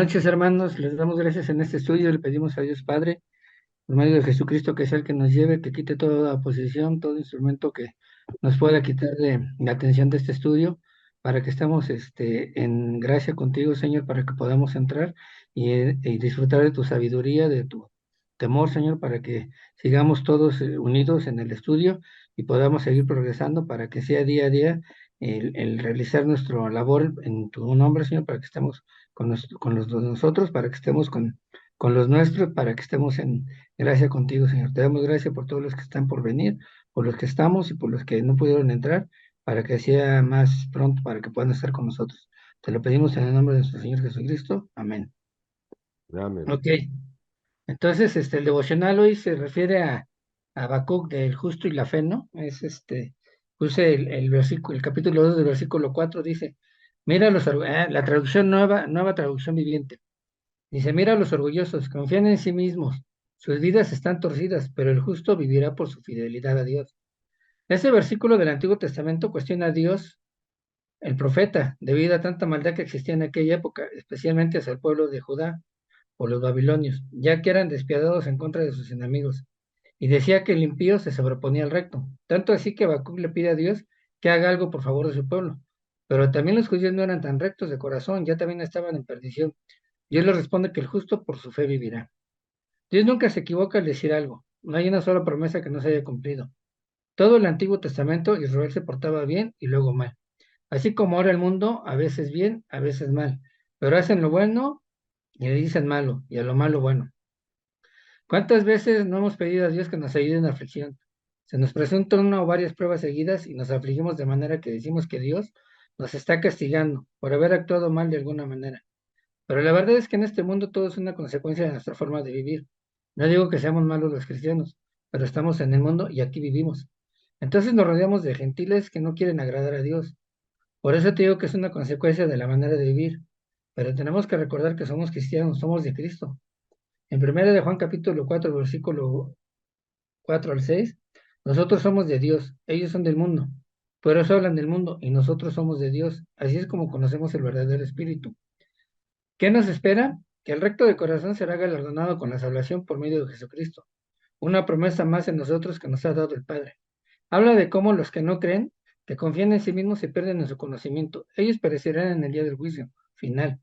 noches, hermanos. Les damos gracias en este estudio. Le pedimos a Dios Padre, por medio de Jesucristo, que sea el que nos lleve, que quite toda oposición, todo instrumento que nos pueda quitar de la atención de este estudio, para que estemos en gracia contigo, Señor, para que podamos entrar y disfrutar de tu sabiduría, de tu temor, Señor, para que sigamos todos unidos en el estudio y podamos seguir progresando para que sea día a día el realizar nuestra labor en tu nombre, Señor, para que estemos con los de nosotros, para que estemos con los nuestros, para que estemos en gracia contigo, Señor. Te damos gracias por todos los que están por venir, por los que estamos y por los que no pudieron entrar, para que sea más pronto, para que puedan estar con nosotros. Te lo pedimos en el nombre de nuestro Señor Jesucristo. Amén. Amén. Ok, entonces el devocional hoy se refiere a Habacuc del justo y la fe, ¿no? Puse el versículo, el capítulo 2 del versículo 4 dice, mira la traducción nueva traducción viviente. Dice, mira a los orgullosos, confían en sí mismos, sus vidas están torcidas, pero el justo vivirá por su fidelidad a Dios. Este versículo del Antiguo Testamento cuestiona a Dios, el profeta, debido a tanta maldad que existía en aquella época, especialmente hacia el pueblo de Judá por los babilonios, ya que eran despiadados en contra de sus enemigos. Y decía que el impío se sobreponía al recto. Tanto así que Habacuc le pide a Dios que haga algo por favor de su pueblo. Pero también los judíos no eran tan rectos de corazón, ya también estaban en perdición. Dios le responde que el justo por su fe vivirá. Dios nunca se equivoca al decir algo. No hay una sola promesa que no se haya cumplido. Todo el Antiguo Testamento Israel se portaba bien y luego mal. Así como ahora el mundo, a veces bien, a veces mal. Pero hacen lo bueno y le dicen malo, y a lo malo bueno. ¿Cuántas veces no hemos pedido a Dios que nos ayude en la aflicción? Se nos presenta una o varias pruebas seguidas y nos afligimos de manera que decimos que Dios nos está castigando por haber actuado mal de alguna manera. Pero la verdad es que en este mundo todo es una consecuencia de nuestra forma de vivir. No digo que seamos malos los cristianos, pero estamos en el mundo y aquí vivimos. Entonces nos rodeamos de gentiles que no quieren agradar a Dios. Por eso te digo que es una consecuencia de la manera de vivir. Pero tenemos que recordar que somos cristianos, somos de Cristo. En 1 de Juan capítulo 4, versículo 4 al 6, nosotros somos de Dios, ellos son del mundo. Por eso hablan del mundo y nosotros somos de Dios. Así es como conocemos el verdadero espíritu. ¿Qué nos espera? Que el recto de corazón será galardonado con la salvación por medio de Jesucristo, una promesa más en nosotros que nos ha dado el Padre. Habla de cómo los que no creen, que confían en sí mismos, se pierden en su conocimiento. Ellos perecerán en el día del juicio final,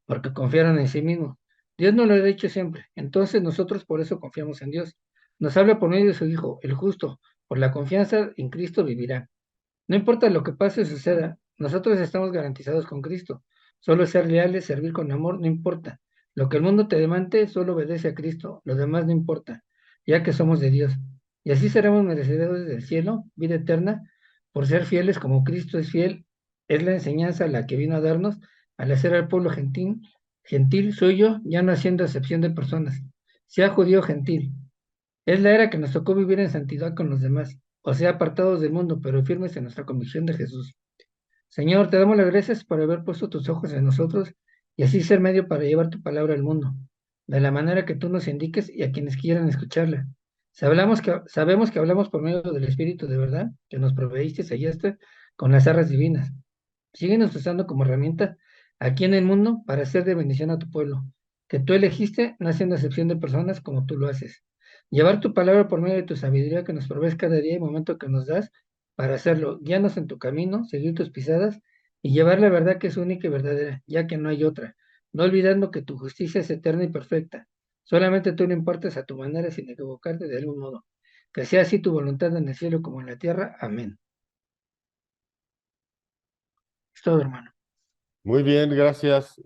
porque confiaron en sí mismos. Dios nos lo ha dicho siempre, entonces nosotros por eso confiamos en Dios. Nos habla por medio de su Hijo, el justo, por la confianza en Cristo vivirá. No importa lo que pase o suceda, nosotros estamos garantizados con Cristo. Solo ser leales, servir con amor, no importa. Lo que el mundo te demande, solo obedece a Cristo. Lo demás no importa, ya que somos de Dios. Y así seremos merecedores del cielo, vida eterna, por ser fieles como Cristo es fiel. Es la enseñanza la que vino a darnos al hacer al pueblo gentil suyo, ya no haciendo excepción de personas, sea judío o gentil. Es la era que nos tocó vivir en santidad con los demás, o sea, apartados del mundo, pero firmes en nuestra convicción de Jesús. Señor, te damos las gracias por haber puesto tus ojos en nosotros y así ser medio para llevar tu palabra al mundo, de la manera que tú nos indiques y a quienes quieran escucharla. Sabemos que hablamos por medio del Espíritu de verdad que nos proveíste y sellaste con las arras divinas. Síguenos usando como herramienta aquí en el mundo para hacer de bendición a tu pueblo, que tú elegiste, no haciendo excepción de personas como tú lo haces. Llevar tu palabra por medio de tu sabiduría que nos provees cada día y momento que nos das para hacerlo. Guíanos en tu camino, seguir tus pisadas y llevar la verdad que es única y verdadera, ya que no hay otra. No olvidando que tu justicia es eterna y perfecta. Solamente tú lo impartes a tu manera sin equivocarte de algún modo. Que sea así tu voluntad en el cielo como en la tierra. Amén. Es todo, hermano. Muy bien, gracias.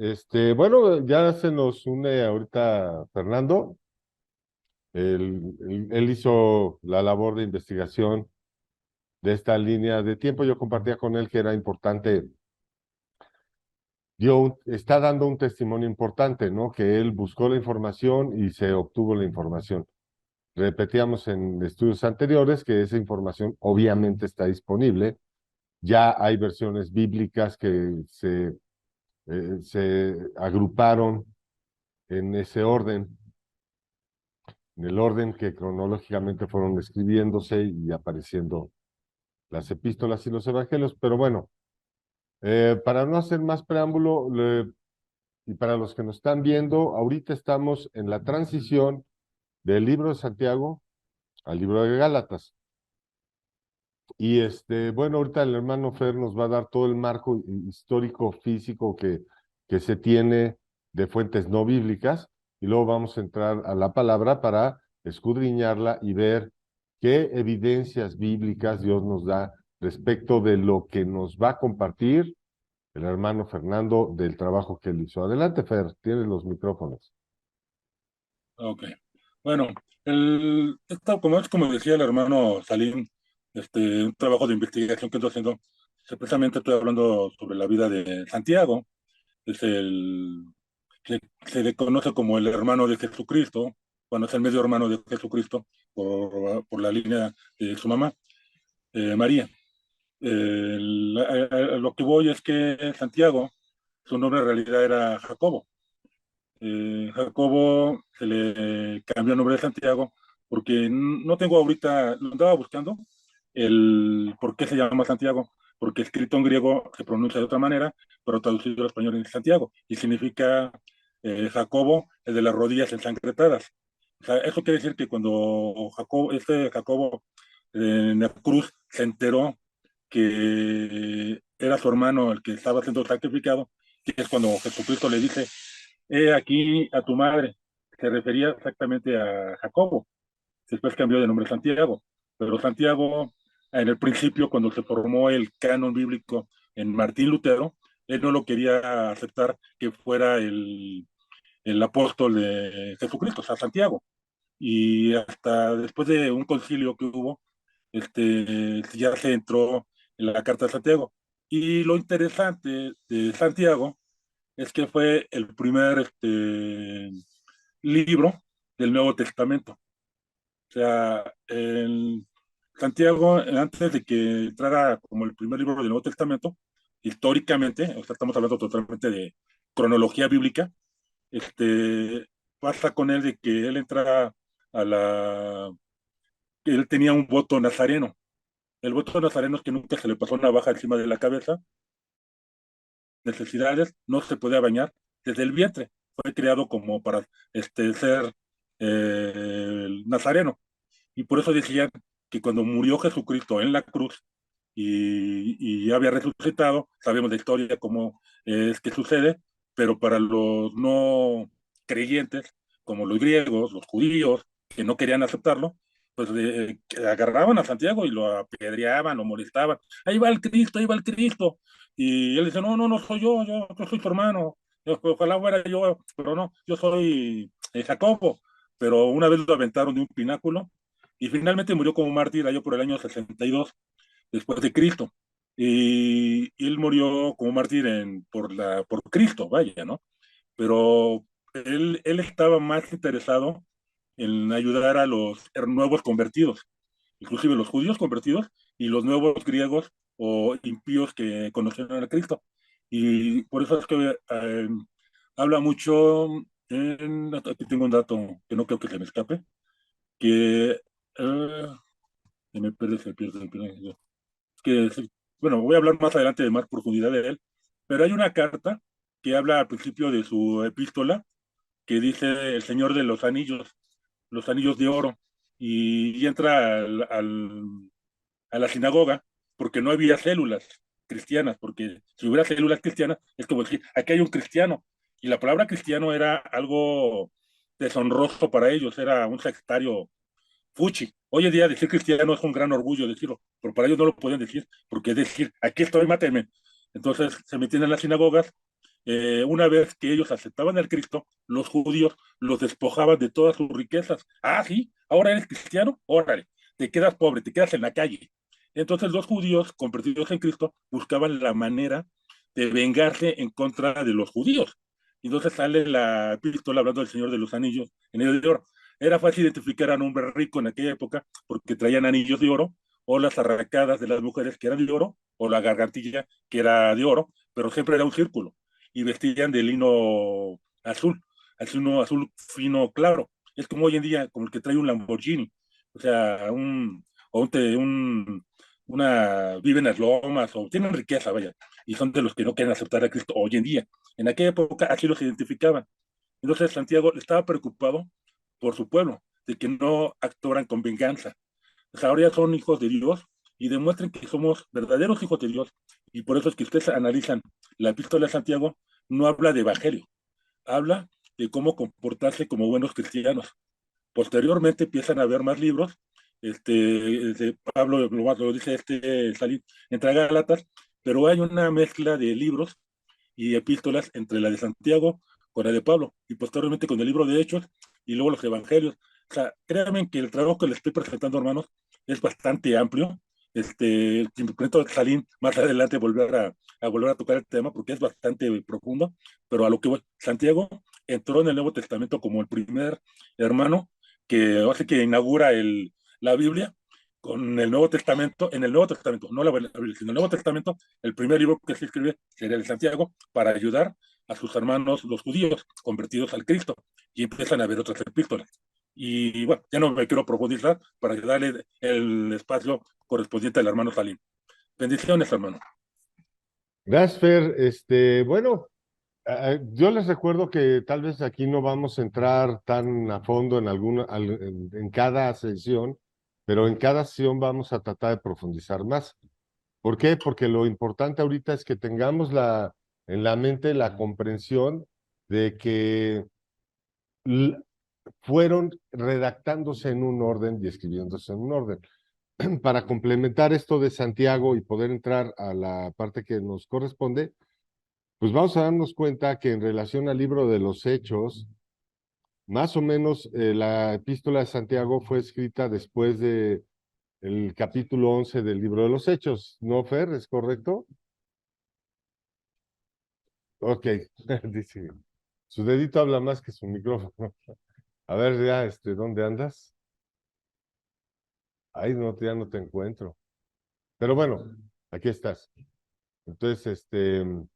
Bueno, ya se nos une ahorita Fernando. Él hizo la labor de investigación de esta línea de tiempo. Yo compartía con él que era importante, está dando un testimonio importante, ¿no? Que él buscó la información y se obtuvo la información. Repetíamos en estudios anteriores que esa información obviamente está disponible. Ya hay versiones bíblicas que se agruparon en ese orden, en el orden que cronológicamente fueron escribiéndose y apareciendo las epístolas y los evangelios. Pero bueno, para no hacer más preámbulo, Y para los que nos están viendo, ahorita estamos en la transición del libro de Santiago al libro de Gálatas. Y bueno, ahorita el hermano Fer nos va a dar todo el marco histórico físico que se tiene de fuentes no bíblicas, y luego vamos a entrar a la palabra para escudriñarla y ver qué evidencias bíblicas Dios nos da respecto de lo que nos va a compartir el hermano Fernando del trabajo que él hizo. Adelante, Fer, tienes los micrófonos. Ok. Bueno, como como decía el hermano Salim, un trabajo de investigación que estoy haciendo, precisamente estoy hablando sobre la vida de Santiago. Es se le conoce como el hermano de Jesucristo, cuando es el medio hermano de Jesucristo, por la línea de su mamá, María. A lo que voy es que Santiago, su nombre en realidad era Jacobo. Jacobo se le cambió el nombre de Santiago porque no tengo ahorita, lo andaba buscando, el por qué se llama Santiago, porque escrito en griego se pronuncia de otra manera, pero traducido al español es Santiago, y significa Jacobo, el de las rodillas ensangrentadas. O sea, eso quiere decir que cuando Jacobo en la cruz se enteró que era su hermano el que estaba siendo sacrificado, que es cuando Jesucristo le dice, he aquí a tu madre. Se refería exactamente a Jacobo. Después cambió de nombre a Santiago. Pero Santiago, en el principio, cuando se formó el canon bíblico en Martín Lutero, él no lo quería aceptar que fuera el apóstol de Jesucristo, o sea, Santiago. Y hasta después de un concilio que hubo, ya se entró en la carta de Santiago. Y lo interesante de Santiago es que fue el primer libro del Nuevo Testamento. O sea, Santiago, antes de que entrara como el primer libro del Nuevo Testamento, históricamente, o sea, estamos hablando totalmente de cronología bíblica, pasa con él de que él entra a que él tenía un voto nazareno. El voto nazareno es que nunca se le pasó una navaja encima de la cabeza, necesidades, no se podía bañar desde el vientre. Fue creado como para ser nazareno. Y por eso decían que cuando murió Jesucristo en la cruz y ya había resucitado, sabemos de historia cómo es que sucede, pero para los no creyentes, como los griegos, los judíos, que no querían aceptarlo, pues que agarraban a Santiago y lo apedreaban, lo molestaban. Ahí va el Cristo, ahí va el Cristo. Y él dice, no, no, no soy yo soy tu hermano. Ojalá fuera yo, pero no, yo soy Jacobo. Pero una vez lo aventaron de un pináculo y finalmente murió como mártir allá por el año 62 después de Cristo. Y él murió como mártir por Cristo, vaya, ¿no? Pero él estaba más interesado en ayudar a los nuevos convertidos, inclusive los judíos convertidos y los nuevos griegos o impíos que conocieron a Cristo. Y por eso es que habla mucho, aquí tengo un dato que no creo que se me escape, que se me pierde, que, bueno, voy a hablar más adelante de más profundidad de él, pero hay una carta que habla al principio de su epístola que dice el Señor de los anillos de oro, y entra a la sinagoga porque no había células cristianas, porque si hubiera células cristianas, es como decir, aquí hay un cristiano, y la palabra cristiano era algo deshonroso para ellos, era un sectario fuchi. Hoy en día decir cristiano es un gran orgullo decirlo, pero para ellos no lo pueden decir, porque es decir, aquí estoy, mátenme. Entonces se metían en las sinagogas. Una vez que ellos aceptaban al Cristo, los judíos los despojaban de todas sus riquezas. Ah, sí, ahora eres cristiano, órale, te quedas pobre, te quedas en la calle. Entonces los judíos, convertidos en Cristo, buscaban la manera de vengarse en contra de los judíos. Entonces sale la epístola hablando del Señor de los Anillos en el de oro. Era fácil identificar a un hombre rico en aquella época porque traían anillos de oro, o las arracadas de las mujeres que eran de oro, o la gargantilla que era de oro, pero siempre era un círculo. Y vestían de lino azul, azul fino claro. Es como hoy en día, como el que trae un Lamborghini, o sea, un viven en las lomas o tienen riqueza, vaya, y son de los que no quieren aceptar a Cristo hoy en día. En aquella época así los identificaban. Entonces Santiago estaba preocupado por su pueblo, de que no actuaran con venganza. O sea, ahora ya son hijos de Dios y demuestren que somos verdaderos hijos de Dios. Y por eso es que ustedes analizan la epístola de Santiago, no habla de evangelio, habla de cómo comportarse como buenos cristianos. Posteriormente empiezan a haber más libros, de Pablo lo dice Salín, entre Gálatas, pero hay una mezcla de libros y epístolas entre la de Santiago con la de Pablo, y posteriormente con el libro de Hechos, y luego los evangelios. O sea, créanme que el trabajo que les estoy presentando, hermanos, es bastante amplio. Si me presento Salín más adelante volver a tocar el tema porque es bastante profundo, pero a lo que voy, Santiago entró en el Nuevo Testamento como el primer hermano que hace que inaugura la Biblia con el Nuevo Testamento, en el Nuevo Testamento, no la Biblia, sino el Nuevo Testamento, el primer libro que se escribe sería el de Santiago para ayudar a sus hermanos los judíos convertidos al Cristo y empiezan a ver otras epístolas. Y bueno, ya no me quiero profundizar para darle el espacio correspondiente al hermano Salim. Bendiciones, hermano. Gracias, Fer. Bueno, yo les recuerdo que tal vez aquí no vamos a entrar tan a fondo en cada sesión, pero en cada sesión vamos a tratar de profundizar más. ¿Por qué? Porque lo importante ahorita es que tengamos en la mente la comprensión de que fueron redactándose en un orden y escribiéndose en un orden. Para complementar esto de Santiago y poder entrar a la parte que nos corresponde, pues vamos a darnos cuenta que en relación al libro de los Hechos, más o menos la epístola de Santiago fue escrita después de el capítulo 11 del libro de los Hechos, ¿no, Fer? ¿Es correcto? Ok, dice, su dedito habla más que su micrófono. A ver, ya, ¿dónde andas? Ay, no, ya no te encuentro. Pero bueno, aquí estás. Entonces, no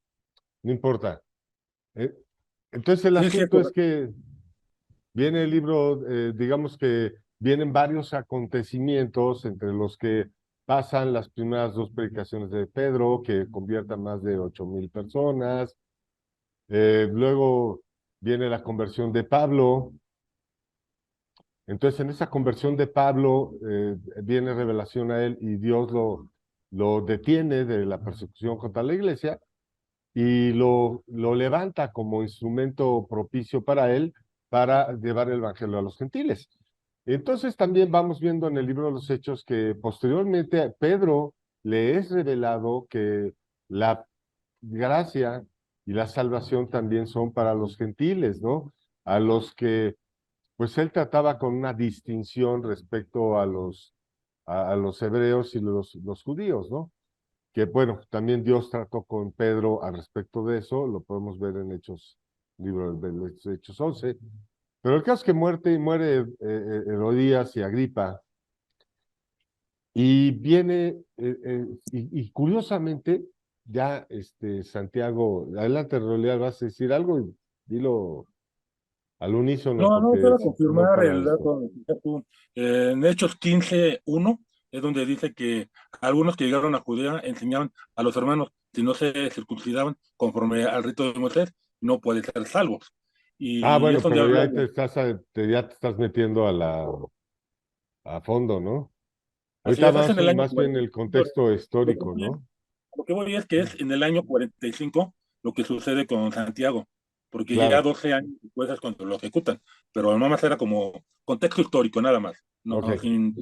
importa. Eh, Entonces, el Sí, sí, asunto es que viene el libro, digamos que vienen varios acontecimientos entre los que pasan las primeras dos predicaciones de Pedro, que conviertan más de 8,000 personas. Luego viene la conversión de Pablo. Entonces, en esa conversión de Pablo, viene revelación a él y Dios lo detiene de la persecución contra la iglesia y lo levanta como instrumento propicio para él para llevar el evangelio a los gentiles. Entonces también vamos viendo en el libro de los Hechos que posteriormente a Pedro le es revelado que la gracia y la salvación también son para los gentiles, ¿no? A los que, pues él trataba con una distinción respecto a los hebreos y los judíos, ¿no? Que bueno, también Dios trató con Pedro al respecto de eso, lo podemos ver en Hechos, libro de los Hechos 11. Pero el caso es que muere Herodías y Agripa, y viene, y curiosamente, ya Santiago, adelante, Rolía, vas a decir algo y dilo al unísono No, no, porque quiero si no confirmar para el esto. dato. En Hechos 15:1 es donde dice que algunos que llegaron a Judea enseñaban a los hermanos, si no se circuncidaban conforme al rito de Moisés, no pueden ser salvos. Ah, Y es bueno, donde pero habla ya ya te estás metiendo a fondo, ¿no? así Ahorita es más, en el año más bien el 45. contexto Lo que histórico, voy, ¿no? lo que voy es que es en el año 45 lo que sucede con Santiago, porque ya Claro, 12 años después es cuando lo ejecutan, pero nada más era como contexto histórico, nada más, no ok. sin...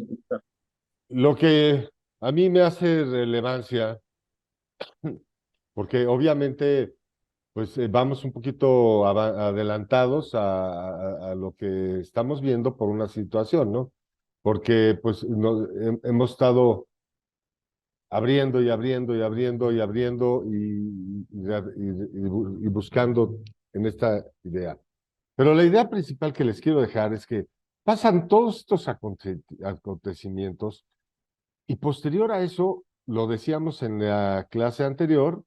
Lo que a mí me hace relevancia, porque obviamente, pues vamos un poquito adelantados a lo que estamos viendo por una situación, ¿no? Porque pues hemos estado abriendo y abriendo y abriendo y abriendo y buscando en esta idea. Pero la idea principal que les quiero dejar es que pasan todos estos acontecimientos y posterior a eso, lo decíamos en la clase anterior,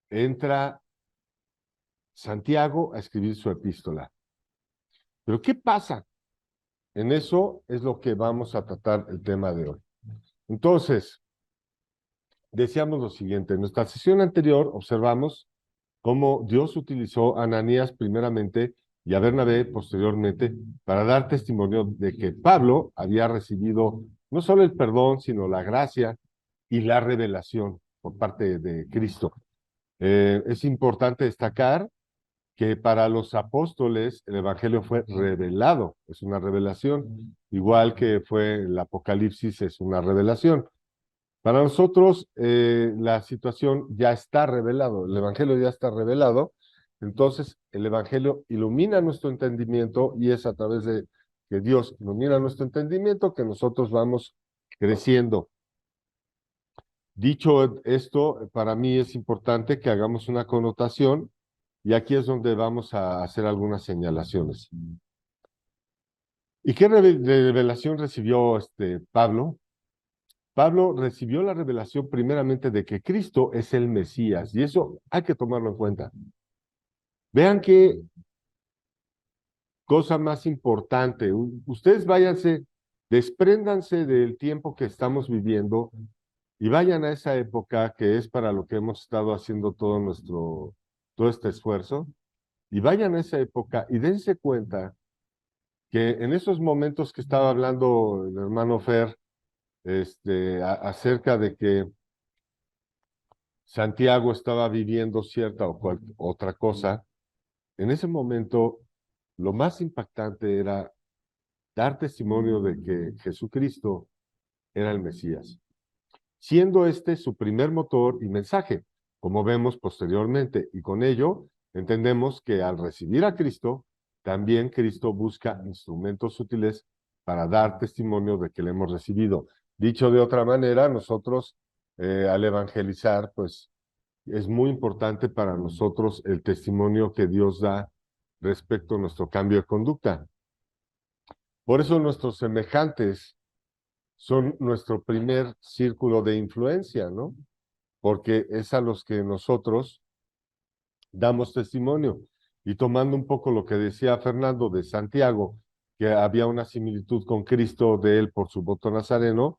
entra Santiago a escribir su epístola. Pero ¿qué pasa? En eso es lo que vamos a tratar el tema de hoy. Entonces, decíamos lo siguiente, en nuestra sesión anterior observamos cómo Dios utilizó a Ananías primeramente y a Bernabé posteriormente para dar testimonio de que Pablo había recibido no solo el perdón, sino la gracia y la revelación por parte de Cristo. Es importante destacar que para los apóstoles el Evangelio fue revelado, es una revelación, igual que fue el Apocalipsis, es una revelación. Para nosotros la situación ya está revelado, el Evangelio ya está revelado, entonces el Evangelio ilumina nuestro entendimiento y es a través de que Dios ilumina nuestro entendimiento que nosotros vamos creciendo. Dicho esto, para mí es importante que hagamos una connotación y aquí es donde vamos a hacer algunas señalaciones. ¿Y qué revelación recibió Pablo? Pablo recibió la revelación primeramente de que Cristo es el Mesías, y eso hay que tomarlo en cuenta. Vean qué cosa más importante. Ustedes váyanse, despréndanse del tiempo que estamos viviendo y vayan a esa época que es para lo que hemos estado haciendo todo este esfuerzo, y vayan a esa época y dense cuenta que en esos momentos que estaba hablando el hermano Fer, acerca de que Santiago estaba viviendo cierta o otra cosa, en ese momento lo más impactante era dar testimonio de que Jesucristo era el Mesías, siendo este su primer motor y mensaje, como vemos posteriormente, y con ello entendemos que al recibir a Cristo, también Cristo busca instrumentos útiles para dar testimonio de que le hemos recibido. Dicho de otra manera, nosotros al evangelizar, pues es muy importante para nosotros el testimonio que Dios da respecto a nuestro cambio de conducta. Por eso nuestros semejantes son nuestro primer círculo de influencia, ¿no? Porque es a los que nosotros damos testimonio. Y tomando un poco lo que decía Fernando de Santiago, que había una similitud con Cristo de él por su voto nazareno,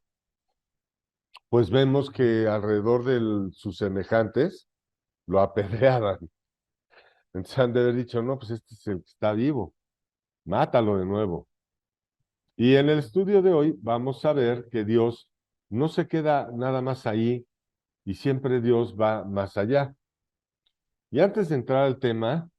pues vemos que alrededor de sus semejantes lo apedreaban. Entonces han de haber dicho, no, pues este es el que está vivo, mátalo de nuevo. Y en el estudio de hoy vamos a ver que Dios no se queda nada más ahí y siempre Dios va más allá. Y antes de entrar al tema,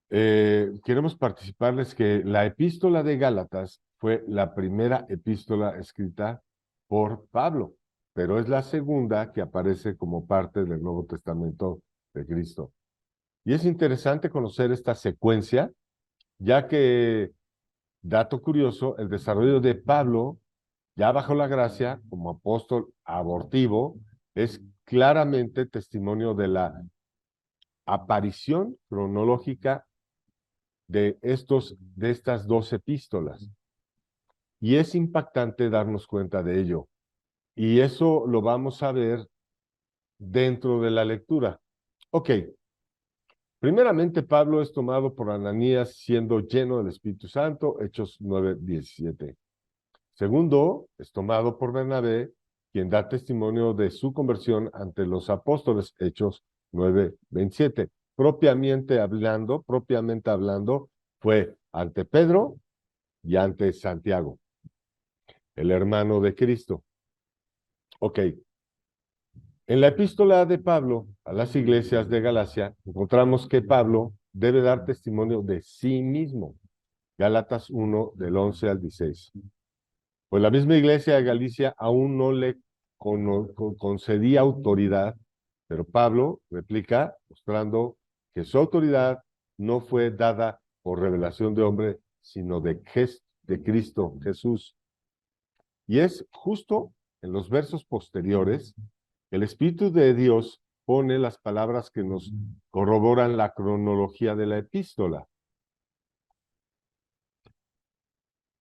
queremos participarles que la epístola de Gálatas fue la primera epístola escrita por Pablo, pero es la segunda que aparece como parte del Nuevo Testamento de Cristo. Y es interesante conocer esta secuencia, ya que, dato curioso, el desarrollo de Pablo, ya bajo la gracia, como apóstol abortivo, es claramente testimonio de la aparición cronológica de estas dos epístolas. Y es impactante darnos cuenta de ello. Y eso lo vamos a ver dentro de la lectura. Ok. Primeramente, Pablo es tomado por Ananías siendo lleno del Espíritu Santo, Hechos 9:17. Segundo, es tomado por Bernabé, quien da testimonio de su conversión ante los apóstoles, Hechos 9:27. Propiamente hablando, fue ante Pedro y ante Santiago, el hermano de Cristo. Ok. En la epístola de Pablo a las iglesias de Galacia, encontramos que Pablo debe dar testimonio de sí mismo. Gálatas 1, del 11 al 16. Pues la misma iglesia de Galicia aún no le concedía autoridad, pero Pablo replica mostrando que su autoridad no fue dada por revelación de hombre, sino de Cristo Jesús. Y es justo en los versos posteriores que el Espíritu de Dios pone las palabras que nos corroboran la cronología de la epístola.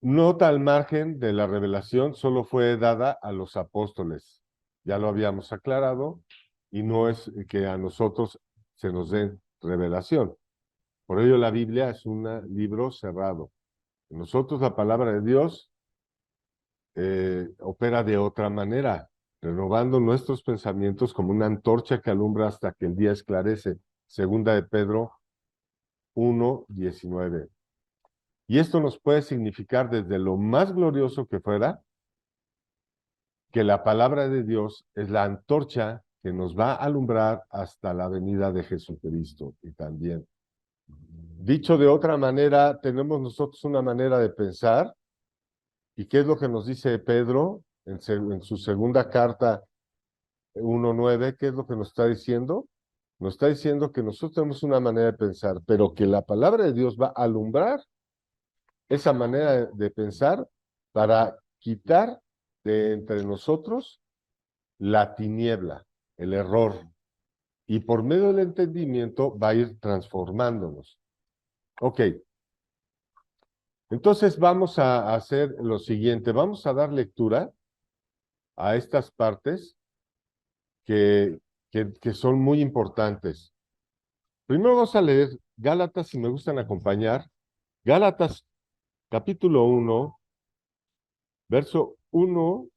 Nota al margen de la revelación solo fue dada a los apóstoles. Ya lo habíamos aclarado y no es que a nosotros se nos den revelación. Por ello la Biblia es un libro cerrado. Nosotros la palabra de Dios opera de otra manera. renovando nuestros pensamientos como una antorcha que alumbra hasta que el día esclarece. Segunda de Pedro 1:19. Y esto nos puede significar desde lo más glorioso que fuera, que la palabra de Dios es la antorcha que nos va a alumbrar hasta la venida de Jesucristo. Y también, dicho de otra manera, tenemos nosotros una manera de pensar. ¿Y qué es lo que nos dice Pedro en su segunda carta 1:9? ¿Qué es lo que nos está diciendo? Nos está diciendo que nosotros tenemos una manera de pensar, pero que la palabra de Dios va a alumbrar esa manera de pensar para quitar de entre nosotros la tiniebla, el error, y por medio del entendimiento va a ir transformándonos. Ok, entonces vamos a hacer lo siguiente, vamos a dar lectura a estas partes que son muy importantes. Primero vamos a leer Gálatas, si me gustan acompañar, Gálatas capítulo 1, verso 1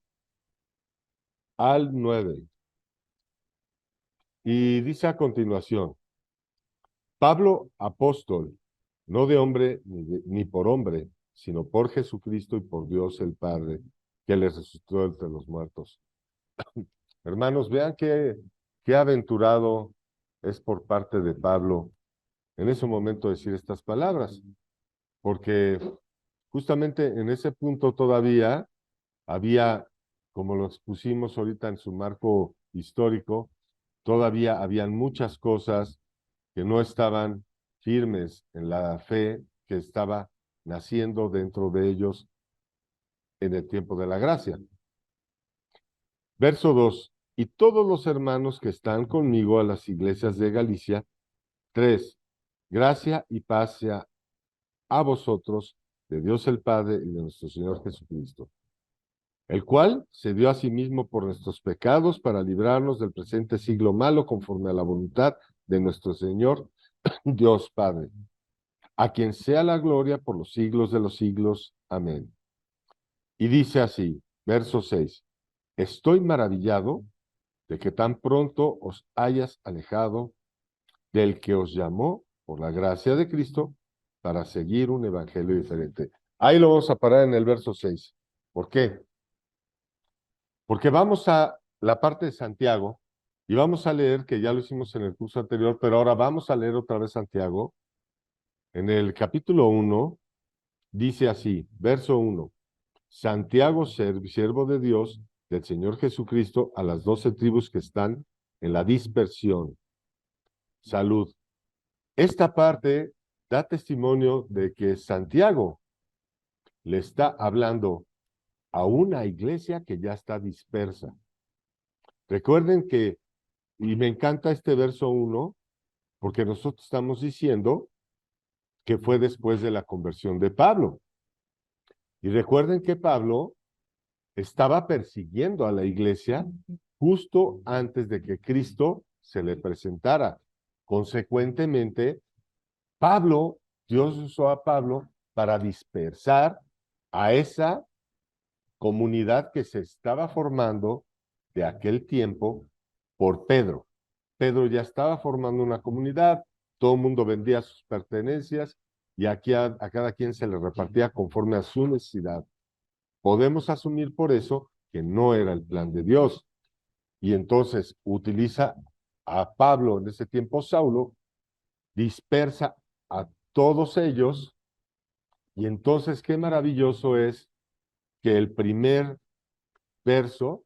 al 9. Y dice a continuación, Pablo, apóstol, no de hombre ni por hombre, sino por Jesucristo y por Dios el Padre, que le resucitó entre los muertos. Hermanos, vean qué aventurado es por parte de Pablo en ese momento decir estas palabras, porque justamente en ese punto todavía había, como lo expusimos ahorita en su marco histórico, todavía habían muchas cosas que no estaban firmes en la fe que estaba naciendo dentro de ellos en el tiempo de la gracia. Verso 2. Y todos los hermanos que están conmigo a las iglesias de Galicia. 3. Gracia y paz sea a vosotros, de Dios el Padre y de nuestro Señor Jesucristo, el cual se dio a sí mismo por nuestros pecados para librarnos del presente siglo malo conforme a la voluntad de nuestro Señor Dios Padre, a quien sea la gloria por los siglos de los siglos. Amén. Y dice así, verso 6, estoy maravillado de que tan pronto os hayas alejado del que os llamó por la gracia de Cristo para seguir un evangelio diferente. Ahí lo vamos a parar en el verso 6. ¿Por qué? Porque vamos a la parte de Santiago y vamos a leer, que ya lo hicimos en el curso anterior, pero ahora vamos a leer otra vez Santiago. En el capítulo 1 dice así, verso 1, Santiago, siervo de Dios, del Señor Jesucristo, a las 12 tribus que están en la dispersión. Salud. Esta parte da testimonio de que Santiago le está hablando a una iglesia que ya está dispersa. Recuerden que, y me encanta este verso 1, porque nosotros estamos diciendo que fue después de la conversión de Pablo. Y recuerden que Pablo estaba persiguiendo a la iglesia justo antes de que Cristo se le presentara. Consecuentemente, Dios usó a Pablo para dispersar a esa comunidad que se estaba formando de aquel tiempo por Pedro. Pedro ya estaba formando una comunidad, todo el mundo vendía sus pertenencias y aquí a cada quien se le repartía conforme a su necesidad. Podemos asumir por eso que no era el plan de Dios. Y entonces utiliza a Pablo, en ese tiempo Saulo, dispersa a todos ellos, y entonces qué maravilloso es que el primer verso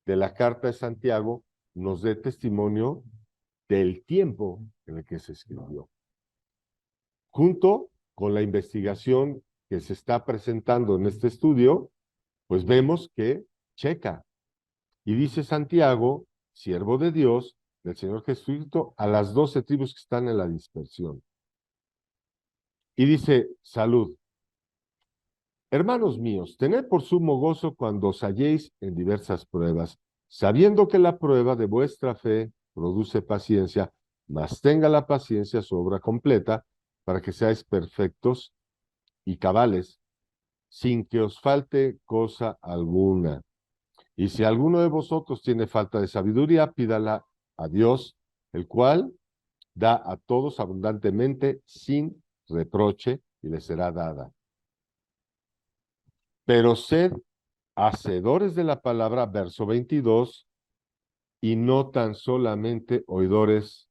de la carta de Santiago nos dé testimonio del tiempo en el que se escribió. Junto con la investigación que se está presentando en este estudio, pues vemos que checa. Y dice Santiago, siervo de Dios, del Señor Jesucristo, a las 12 tribus que están en la dispersión. Y dice, salud. Hermanos míos, tened por sumo gozo cuando os halléis en diversas pruebas, sabiendo que la prueba de vuestra fe produce paciencia, mas tenga la paciencia su obra completa, para que seáis perfectos y cabales, sin que os falte cosa alguna. Y si alguno de vosotros tiene falta de sabiduría, pídala a Dios, el cual da a todos abundantemente sin reproche y le será dada. Pero sed hacedores de la palabra, verso 22, y no tan solamente oidores,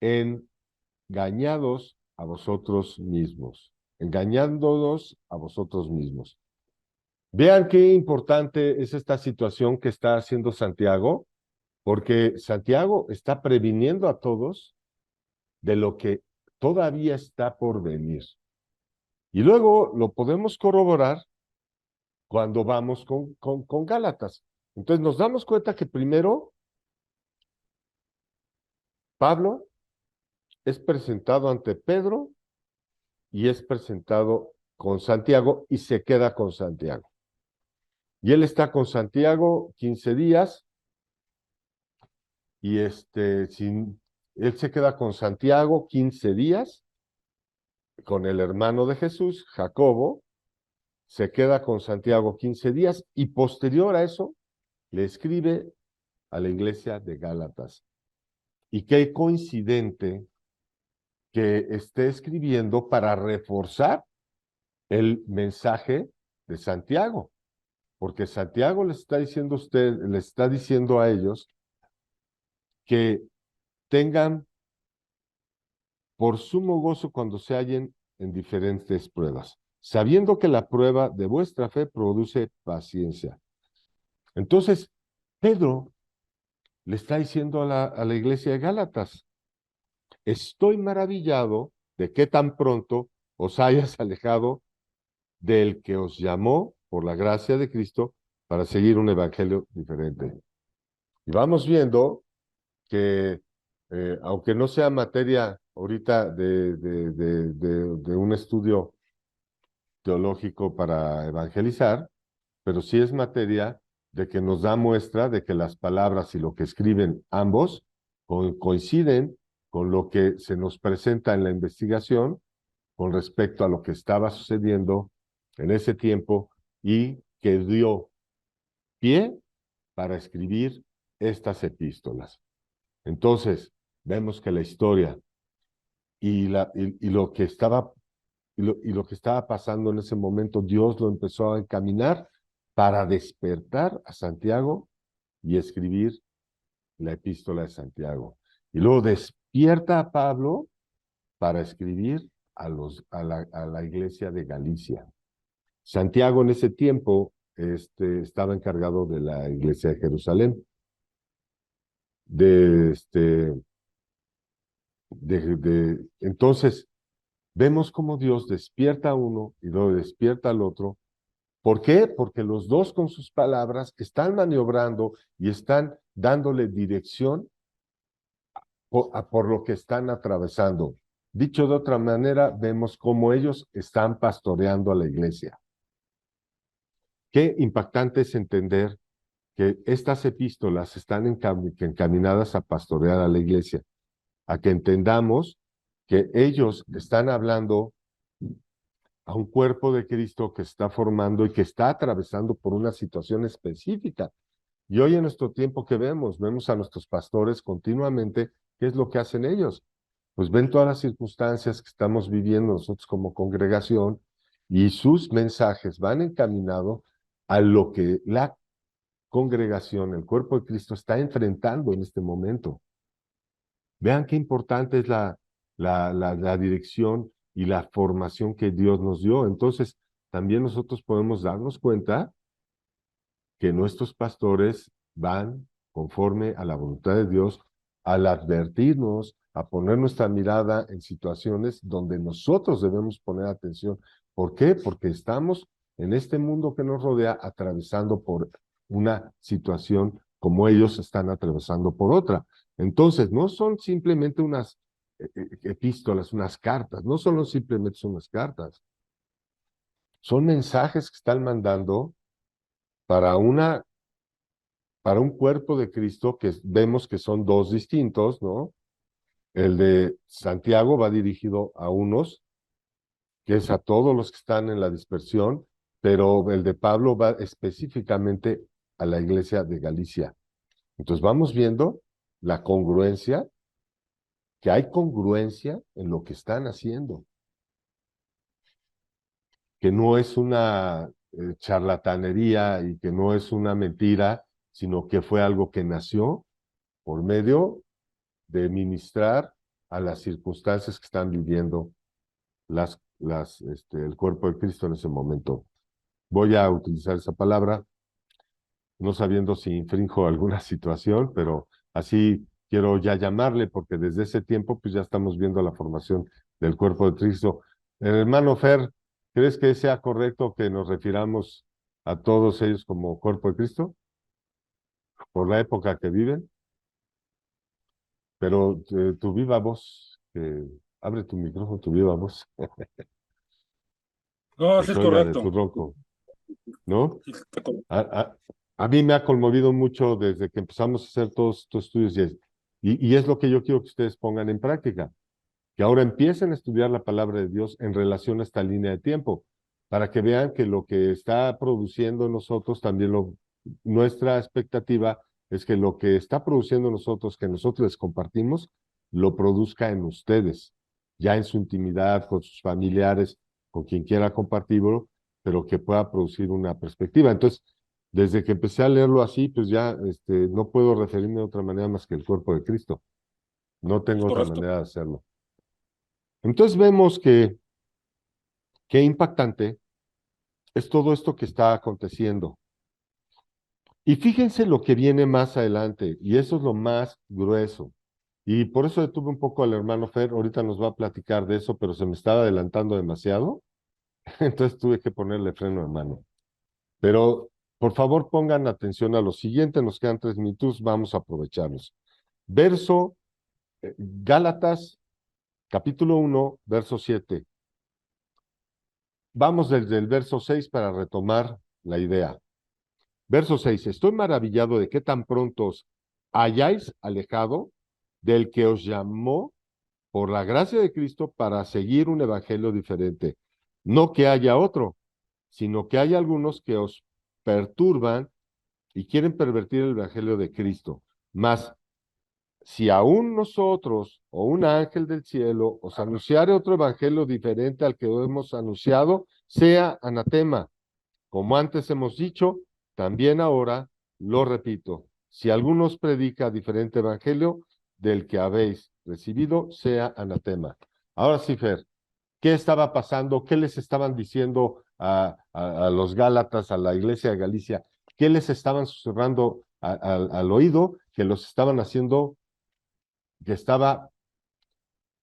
engañados a vosotros mismos, engañándonos a vosotros mismos. Vean qué importante es esta situación que está haciendo Santiago, porque Santiago está previniendo a todos de lo que todavía está por venir. Y luego lo podemos corroborar cuando vamos con Gálatas. Entonces nos damos cuenta que primero Pablo es presentado ante Pedro y es presentado con Santiago y se queda con Santiago. Y él está con Santiago 15 días y él se queda con Santiago 15 días, con el hermano de Jesús, Jacobo, se queda con Santiago 15 días y posterior a eso le escribe a la iglesia de Gálatas. Y qué coincidente que esté escribiendo para reforzar el mensaje de Santiago, porque Santiago les está diciendo a ellos que tengan por sumo gozo cuando se hallen en diferentes pruebas, sabiendo que la prueba de vuestra fe produce paciencia. Entonces, Pedro le está diciendo a la iglesia de Gálatas, estoy maravillado de que tan pronto os hayas alejado del que os llamó por la gracia de Cristo para seguir un evangelio diferente. Y vamos viendo que, aunque no sea materia ahorita de un estudio teológico para evangelizar, pero sí es materia de que nos da muestra de que las palabras y lo que escriben ambos coinciden con lo que se nos presenta en la investigación con respecto a lo que estaba sucediendo en ese tiempo y que dio pie para escribir estas epístolas. Entonces, vemos que la historia y lo que estaba y lo que estaba pasando en ese momento, Dios lo empezó a encaminar para despertar a Santiago y escribir la epístola de Santiago. Y luego despierta a Pablo para escribir a la iglesia de Galicia. Santiago en ese tiempo estaba encargado de la iglesia de Jerusalén. Entonces, vemos cómo Dios despierta a uno y luego despierta al otro. ¿Por qué? Porque los dos con sus palabras están maniobrando y están dándole dirección por lo que están atravesando. Dicho de otra manera, vemos cómo ellos están pastoreando a la iglesia. Qué impactante es entender que estas epístolas están encaminadas a pastorear a la iglesia, a que entendamos que ellos están hablando a un cuerpo de Cristo que está formando y que está atravesando por una situación específica. Y hoy en nuestro tiempo que vemos a nuestros pastores continuamente, ¿qué es lo que hacen ellos? Pues ven todas las circunstancias que estamos viviendo nosotros como congregación y sus mensajes van encaminados a lo que la congregación, el cuerpo de Cristo está enfrentando en este momento. Vean qué importante es la dirección y la formación que Dios nos dio. Entonces, también nosotros podemos darnos cuenta que nuestros pastores van conforme a la voluntad de Dios al advertirnos, a poner nuestra mirada en situaciones donde nosotros debemos poner atención. ¿Por qué? Porque estamos en este mundo que nos rodea atravesando por una situación como ellos están atravesando por otra. Entonces, no son simplemente unas epístolas, unas cartas, no solo simplemente son unas cartas, son mensajes que están mandando para para un cuerpo de Cristo que vemos que son dos distintos, ¿no? El de Santiago va dirigido a unos, que es a todos los que están en la dispersión, pero el de Pablo va específicamente a la iglesia de Galicia. Entonces vamos viendo la congruencia, que hay congruencia en lo que están haciendo, que no es una charlatanería y que no es una mentira, sino que fue algo que nació por medio de ministrar a las circunstancias que están viviendo el cuerpo de Cristo en ese momento. Voy a utilizar esa palabra, no sabiendo si infrinjo alguna situación, pero así quiero ya llamarle, porque desde ese tiempo pues ya estamos viendo la formación del cuerpo de Cristo. Hermano Fer, ¿crees que sea correcto que nos refiramos a todos ellos como cuerpo de Cristo por la época que viven? Pero tu viva voz, abre tu micrófono, tu viva voz, No, que sí se es oiga de tu correcto. ronco, ¿no? Sí está correcto. A, a- a mí me ha conmovido mucho desde que empezamos a hacer todos estos estudios y es lo que yo quiero que ustedes pongan en práctica, que ahora empiecen a estudiar la palabra de Dios en relación a esta línea de tiempo, para que vean que lo que está produciendo nosotros también nuestra expectativa es que lo que está produciendo nosotros, que nosotros les compartimos, lo produzca en ustedes, ya en su intimidad, con sus familiares, con quien quiera compartirlo, pero que pueda producir una perspectiva. Entonces, desde que empecé a leerlo así, pues ya no puedo referirme de otra manera más que el cuerpo de Cristo. No Es tengo otra correcto. manera de hacerlo. Entonces vemos que qué impactante es todo esto que está aconteciendo. Y fíjense lo que viene más adelante, y eso es lo más grueso. Y por eso detuve un poco al hermano Fer, ahorita nos va a platicar de eso, pero se me estaba adelantando demasiado, entonces tuve que ponerle freno de mano. Pero por favor pongan atención a lo siguiente, nos quedan 3 minutos, vamos a aprovecharlos. Verso Gálatas, capítulo 1, verso 7. Vamos desde el verso 6 para retomar la idea. Verso 6. Estoy maravillado de que tan pronto os hayáis alejado del que os llamó por la gracia de Cristo para seguir un evangelio diferente. No que haya otro, sino que hay algunos que os perturban y quieren pervertir el evangelio de Cristo. Mas si aún nosotros o un ángel del cielo os anunciare otro evangelio diferente al que hemos anunciado, sea anatema. Como antes hemos dicho, también ahora lo repito. Si alguno os predica diferente evangelio del que habéis recibido, sea anatema. Ahora sí, Fer, ¿qué estaba pasando? ¿Qué les estaban diciendo a los Gálatas, a la iglesia de Galicia? ¿Qué les estaban susurrando al oído? Que los estaban haciendo, que estaba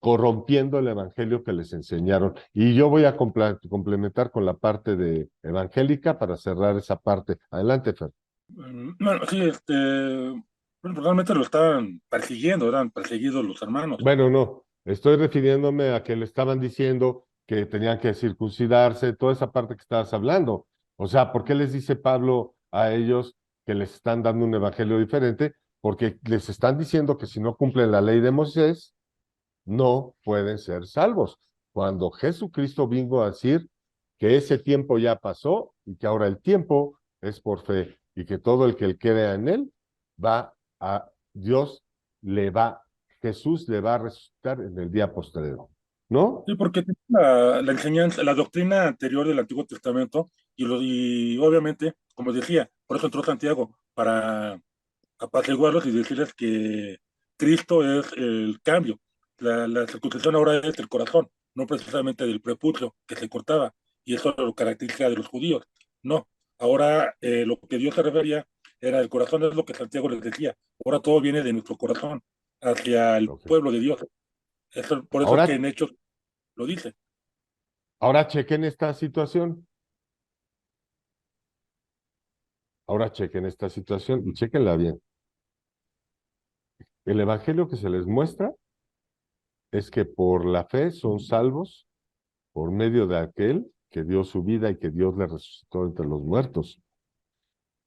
corrompiendo el evangelio que les enseñaron. Y yo voy a complementar con la parte de evangélica para cerrar esa parte. Adelante, Fer. Bueno, sí, bueno, realmente lo estaban persiguiendo, eran perseguidos los hermanos. Bueno, no, estoy refiriéndome a que le estaban diciendo que tenían que circuncidarse, toda esa parte que estabas hablando. O sea, ¿por qué les dice Pablo a ellos que les están dando un evangelio diferente? Porque les están diciendo que si no cumplen la ley de Moisés, no pueden ser salvos. Cuando Jesucristo vino a decir que ese tiempo ya pasó y que ahora el tiempo es por fe y que todo el que él crea en él va a Dios le va, Jesús le va a resucitar en el día posterior, ¿no? Sí, porque la enseñanza, la doctrina anterior del Antiguo Testamento, y obviamente, como decía, por eso entró Santiago, para apaciguarlos y decirles que Cristo es el cambio. La circuncisión ahora es el corazón, no precisamente del prepucio que se cortaba, y eso lo caracteriza de los judíos. No, ahora lo que Dios se refería era el corazón, es lo que Santiago les decía. Ahora todo viene de nuestro corazón hacia el Okay. pueblo de Dios. Por eso es que Ahora, en Hechos lo dice. ahora chequen esta situación, ahora chequen esta situación y chequenla bien. El evangelio que se les muestra es que por la fe son salvos por medio de aquel que dio su vida y que Dios le resucitó entre los muertos.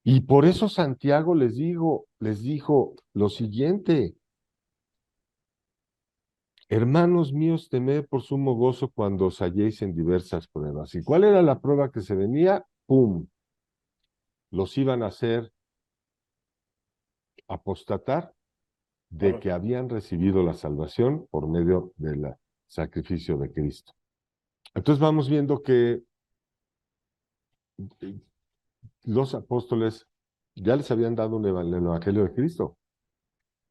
Y por eso Santiago les dijo lo siguiente: hermanos míos, temed por sumo gozo cuando os halléis en diversas pruebas. ¿Y cuál era la prueba que se venía? ¡Pum! Los iban a hacer apostatar de que habían recibido la salvación por medio del sacrificio de Cristo. Entonces vamos viendo que los apóstoles ya les habían dado el evangelio de Cristo.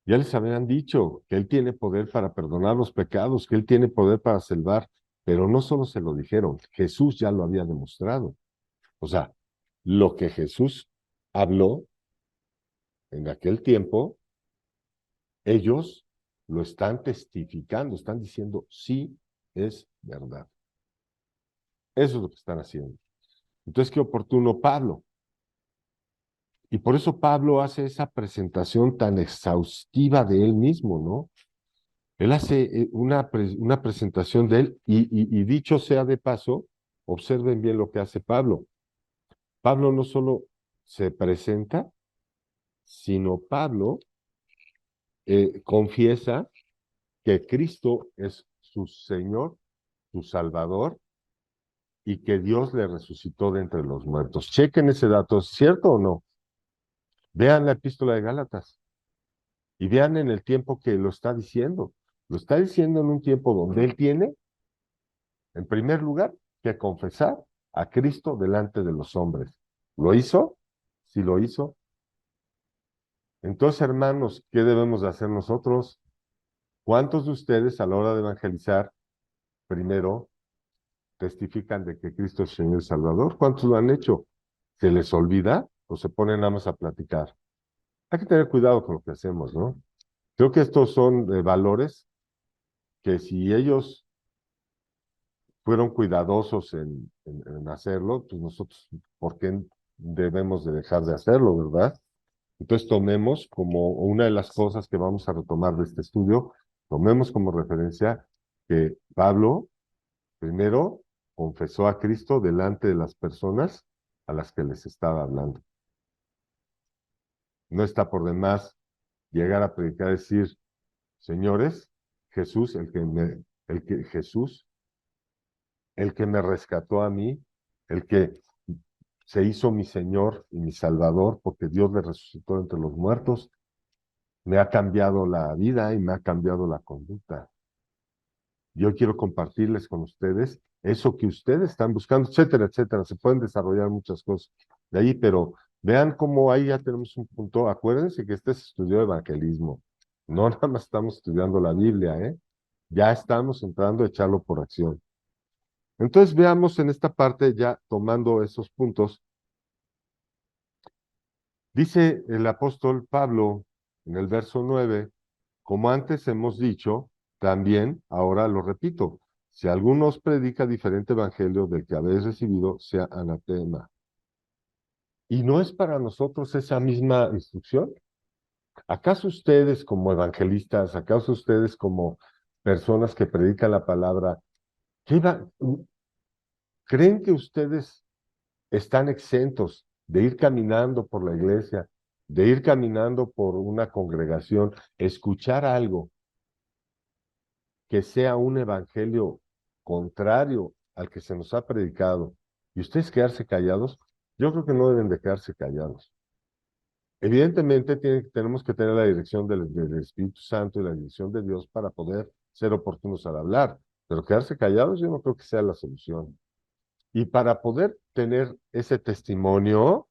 Ya les habían dicho que Él tiene poder para perdonar los pecados, que Él tiene poder para salvar, pero no solo se lo dijeron, Jesús ya lo había demostrado. O sea, lo que Jesús habló en aquel tiempo, ellos lo están testificando, están diciendo, sí, es verdad. Eso es lo que están haciendo. Entonces, qué oportuno Pablo. Y por eso Pablo hace esa presentación tan exhaustiva de él mismo, ¿no? Él hace una presentación de él y dicho sea de paso, observen bien lo que hace Pablo. Pablo no solo se presenta, sino Pablo confiesa que Cristo es su Señor, su Salvador, y que Dios le resucitó de entre los muertos. Chequen ese dato, ¿es cierto o no? Vean la epístola de Gálatas y vean en el tiempo que lo está diciendo. Lo está diciendo en un tiempo donde él tiene, en primer lugar, que confesar a Cristo delante de los hombres. ¿Lo hizo? Sí lo hizo. Entonces, hermanos, ¿qué debemos de hacer nosotros? ¿Cuántos de ustedes a la hora de evangelizar, primero, testifican de que Cristo es Señor y Salvador? ¿Cuántos lo han hecho? ¿Se les olvida o se ponen nada más a platicar? Hay que tener cuidado con lo que hacemos, ¿no? Creo que estos son valores que si ellos fueron cuidadosos en hacerlo, pues nosotros, ¿por qué debemos de dejar de hacerlo, verdad? Entonces tomemos como una de las cosas que vamos a retomar de este estudio, tomemos como referencia que Pablo primero confesó a Cristo delante de las personas a las que les estaba hablando. No está por demás llegar a predicar, decir, señores, Jesús, Jesús, el que me rescató a mí, el que se hizo mi Señor y mi Salvador, porque Dios le resucitó entre los muertos, me ha cambiado la vida y me ha cambiado la conducta. Yo quiero compartirles con ustedes eso que ustedes están buscando, etcétera, etcétera. Se pueden desarrollar muchas cosas de ahí, pero vean cómo ahí ya tenemos un punto. Acuérdense que este es estudio de evangelismo. No nada más estamos estudiando la Biblia, ¿eh? Ya estamos entrando a echarlo por acción. Entonces veamos en esta parte, ya tomando esos puntos, dice el apóstol Pablo en el verso 9, como antes hemos dicho, también ahora lo repito, si alguno os predica diferente evangelio del que habéis recibido, sea anatema. ¿Y no es para nosotros esa misma instrucción? ¿Acaso ustedes como evangelistas, acaso ustedes como personas que predican la palabra, creen que ustedes están exentos de ir caminando por la iglesia, de ir caminando por una congregación, escuchar algo que sea un evangelio contrario al que se nos ha predicado y ustedes quedarse callados? Yo creo que no deben de quedarse callados. Evidentemente tenemos que tener la dirección del Espíritu Santo y la dirección de Dios para poder ser oportunos al hablar, pero quedarse callados yo no creo que sea la solución. Y para poder tener ese testimonio,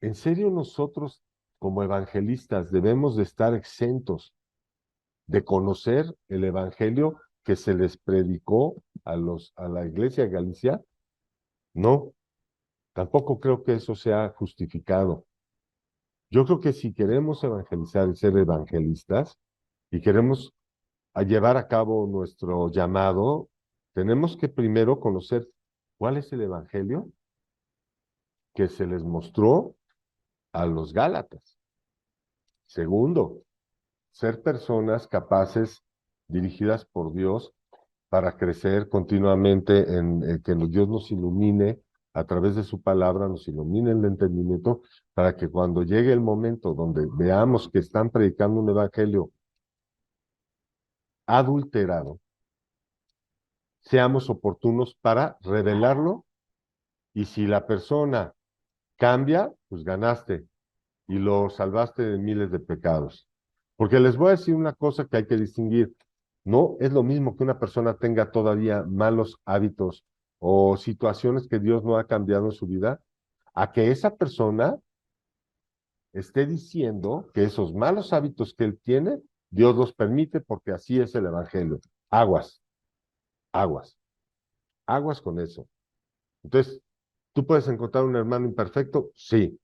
¿en serio nosotros como evangelistas debemos de estar exentos de conocer el evangelio que se les predicó a la iglesia de Galicia? No, tampoco creo que eso sea justificado. Yo creo que si queremos evangelizar y ser evangelistas y queremos llevar a cabo nuestro llamado, tenemos que primero conocer cuál es el evangelio que se les mostró a los Gálatas. Segundo, ser personas capaces, dirigidas por Dios, para crecer continuamente en que Dios nos ilumine a través de su palabra, nos ilumine el entendimiento, para que cuando llegue el momento donde veamos que están predicando un evangelio adulterado, seamos oportunos para revelarlo, y si la persona cambia, pues ganaste. y lo salvaste de miles de pecados. Porque les voy a decir una cosa que hay que distinguir. No es lo mismo que una persona tenga todavía malos hábitos o situaciones que Dios no ha cambiado en su vida, a que esa persona esté diciendo que esos malos hábitos que él tiene, Dios los permite porque así es el Evangelio. Aguas, aguas, aguas con eso. Entonces, ¿tú puedes encontrar un hermano imperfecto? Sí,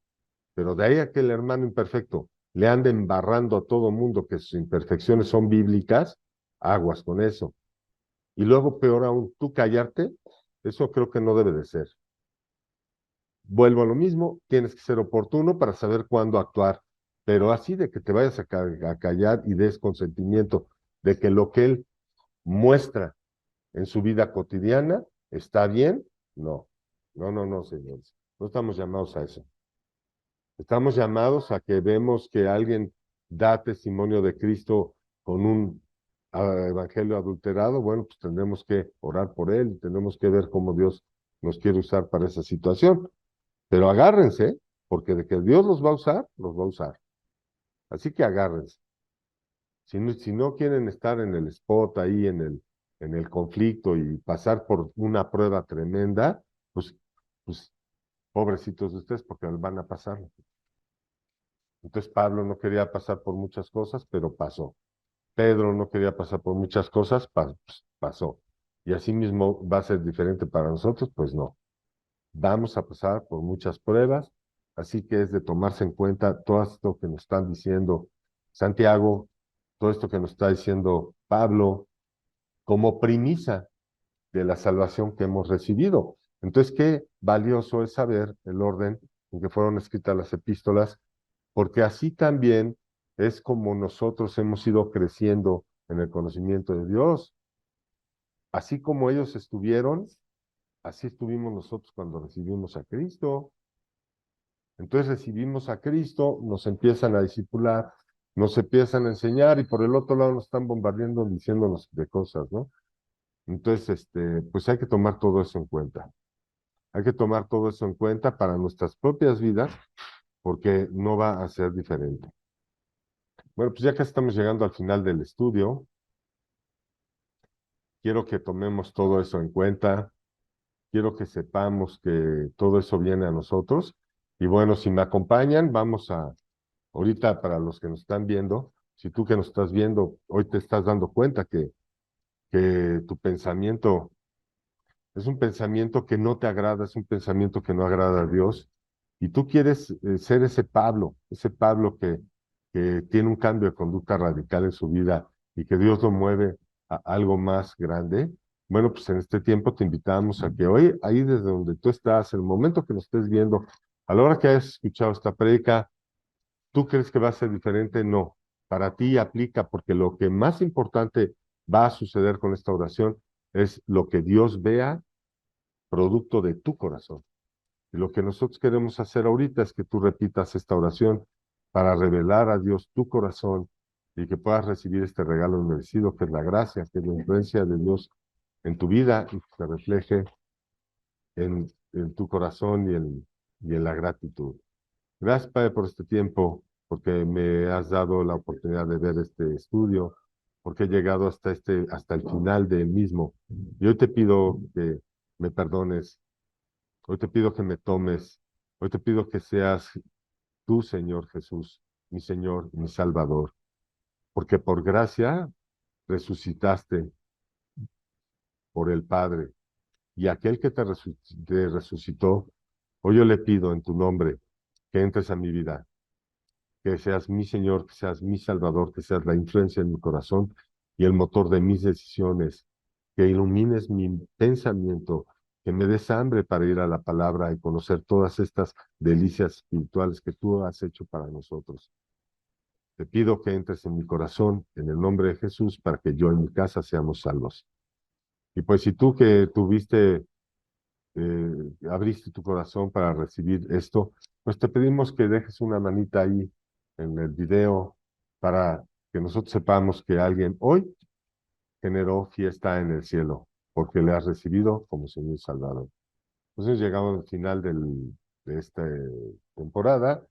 pero de ahí a que el hermano imperfecto le ande embarrando a todo mundo que sus imperfecciones son bíblicas, aguas con eso. Y luego, peor aún, tú callarte, eso creo que no debe de ser. Vuelvo a lo mismo, tienes que ser oportuno para saber cuándo actuar, pero así de que te vayas a callar y des consentimiento de que lo que él muestra en su vida cotidiana está bien, no, no, no, no, señores, no estamos llamados a eso. Estamos llamados a que vemos que alguien da testimonio de Cristo con un evangelio adulterado, bueno, pues tendremos que orar por él, tendremos que ver cómo Dios nos quiere usar para esa situación. Pero agárrense, porque de que Dios los va a usar, los va a usar. Así que agárrense. Si no quieren estar en el spot ahí, en el conflicto y pasar por una prueba tremenda, pues, pues pobrecitos de ustedes, porque van a pasar. Entonces Pablo no quería pasar por muchas cosas, pero pasó. Pedro no quería pasar por muchas cosas, pues, pasó. Y así mismo va a ser diferente para nosotros, pues no. Vamos a pasar por muchas pruebas, así que es de tomarse en cuenta todo esto que nos están diciendo Santiago, todo esto que nos está diciendo Pablo, como premisa de la salvación que hemos recibido. Entonces, qué valioso es saber el orden en que fueron escritas las epístolas, porque así también es como nosotros hemos ido creciendo en el conocimiento de Dios. Así como ellos estuvieron, así estuvimos nosotros cuando recibimos a Cristo. Entonces recibimos a Cristo, nos empiezan a discipular, nos empiezan a enseñar y por el otro lado nos están bombardeando diciéndonos de cosas, ¿no? Entonces, pues hay que tomar todo eso en cuenta. Hay que tomar todo eso en cuenta para nuestras propias vidas, porque no va a ser diferente. Bueno, pues ya que estamos llegando al final del estudio, quiero que tomemos todo eso en cuenta, quiero que sepamos que todo eso viene a nosotros. Y bueno, si me acompañan, vamos a, ahorita para los que nos están viendo, si tú que nos estás viendo, hoy te estás dando cuenta que tu pensamiento es un pensamiento que no te agrada, es un pensamiento que no agrada a Dios, y tú quieres ser ese Pablo que tiene un cambio de conducta radical en su vida y que Dios lo mueve a algo más grande. Bueno, pues en este tiempo te invitamos a que hoy, ahí desde donde tú estás, el momento que nos estés viendo, a la hora que hayas escuchado esta prédica, ¿tú crees que va a ser diferente? No. Para ti aplica porque lo que más importante va a suceder con esta oración es lo que Dios vea producto de tu corazón. Y lo que nosotros queremos hacer ahorita es que tú repitas esta oración para revelar a Dios tu corazón y que puedas recibir este regalo merecido que es la gracia, que es la influencia de Dios en tu vida y que se refleje en tu corazón y en la gratitud. Gracias, Padre, por este tiempo, porque me has dado la oportunidad de ver este estudio, porque he llegado hasta el final del mismo. Y hoy te pido que me perdones, hoy te pido que me tomes, hoy te pido que seas tú, Señor Jesús, mi Señor, mi Salvador, porque por gracia resucitaste por el Padre, y aquel que te resucitó, hoy yo le pido en tu nombre que entres a mi vida, que seas mi Señor, que seas mi Salvador, que seas la influencia en mi corazón y el motor de mis decisiones, que ilumines mi pensamiento, que me des hambre para ir a la palabra y conocer todas estas delicias espirituales que tú has hecho para nosotros. Te pido que entres en mi corazón, en el nombre de Jesús, para que yo y mi casa seamos salvos. Y pues si tú que abriste tu corazón para recibir esto, pues te pedimos que dejes una manita ahí en el video para que nosotros sepamos que alguien hoy generó fiesta en el cielo, porque le has recibido como Señor y Salvador. Entonces llegamos al final de esta temporada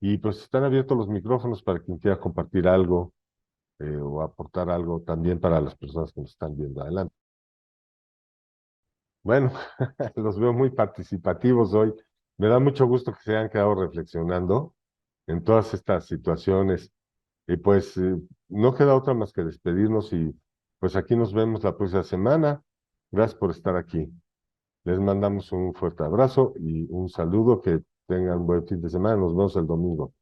Y pues están abiertos los micrófonos para quien quiera compartir algo o aportar algo también para las personas que nos están viendo. Adelante. Bueno, los veo muy participativos hoy. Me da mucho gusto que se hayan quedado reflexionando en todas estas situaciones. Y pues no queda otra más que despedirnos y pues aquí nos vemos la próxima semana. Gracias por estar aquí. Les mandamos un fuerte abrazo y un saludo. Que tengan buen fin de semana. Nos vemos el domingo.